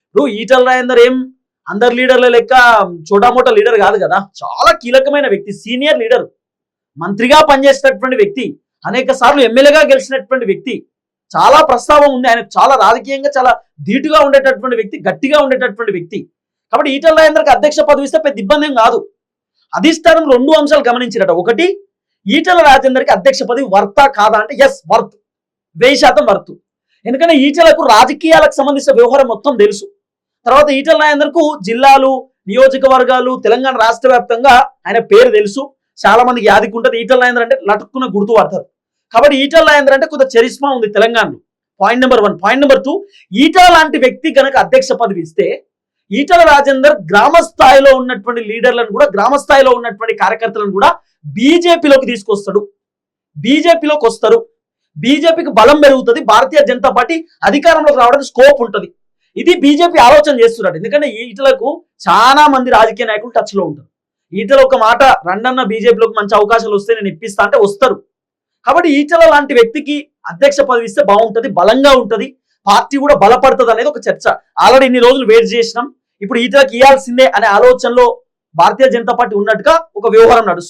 ఇప్పుడు ఈటల రాజేందర్ ఏం అందరు లీడర్ల లెక్క చోటామోటా లీడర్ కాదు కదా, చాలా కీలకమైన వ్యక్తి, సీనియర్ లీడర్, మంత్రిగా పనిచేసినటువంటి వ్యక్తి, అనేక సార్లు ఎమ్మెల్యేగా గెలిచినటువంటి వ్యక్తి, చాలా ప్రస్తావం ఉంది ఆయన, చాలా రాజకీయంగా చాలా ధీటుగా ఉండేటటువంటి వ్యక్తి, గట్టిగా ఉండేటటువంటి వ్యక్తి. కాబట్టి ఈటల రాజేందర్కి అధ్యక్ష పదవి ఇస్తే పెద్ద ఇబ్బంది ఏం కాదు. అధిష్టానం 2 అంశాలు గమనించినట. ఒకటి, ఈటల రాజేందర్కి అధ్యక్ష పదవి వర్తా కాదా అంటే ఎస్ వర్త్, 1000% వర్త్. ఎందుకంటే ఈటలకు రాజకీయాలకు సంబంధించిన వ్యవహారం మొత్తం తెలుసు. తర్వాత ఈటల రాజేందర్కు జిల్లాలు, నియోజకవర్గాలు, తెలంగాణ రాష్ట్ర వ్యాప్తంగా ఆయన పేరు తెలుసు, చాలా మందికి యాదికి ఉంటుంది. ఈటల రాజేందర్ అంటే లటుక్కున గుర్తు పడతారు. కాబట్టి ఈటల రాజేందర్ అంటే కొంత చరిస్మా ఉంది తెలంగాణలో. Point number 1. Point number 2, Etela లాంటి వ్యక్తి కనుక అధ్యక్ష పదవి ఇస్తే ఈటల రాజేందర్ గ్రామ స్థాయిలో ఉన్నటువంటి లీడర్లను కూడా, గ్రామ స్థాయిలో ఉన్నటువంటి కార్యకర్తలను కూడా బీజేపీలోకి తీసుకొస్తాడు, బీజేపీలోకి వస్తారు, బీజేపీకి బలం పెరుగుతుంది, భారతీయ జనతా పార్టీ అధికారంలోకి రావడానికి స్కోప్ ఉంటుంది. ఇది బీజేపీ ఆలోచన చేస్తున్నారు. ఎందుకంటే ఈటలకు చాలా మంది రాజకీయ నాయకులు టచ్ లో ఉంటారు. ఈటల ఒక మాట, రండన్న బీజేపీలోకి మంచి అవకాశాలు వస్తే నేను ఇప్పిస్తా అంటే వస్తారు. కాబట్టి ఈటల లాంటి వ్యక్తికి అధ్యక్ష పదవి ఇస్తే బాగుంటది, బలంగా ఉంటది, పార్టీ కూడా బలపడుతుంది అనేది ఒక చర్చ. ఆల్రెడీ ఇన్ని రోజులు వెయిట్ చేసినాం, ఇప్పుడు ఈటలకు ఇవ్వాల్సిందే అనే ఆలోచనలో భారతీయ జనతా పార్టీ ఉన్నట్టుగా ఒక వ్యవహారం నడుస్తుంది.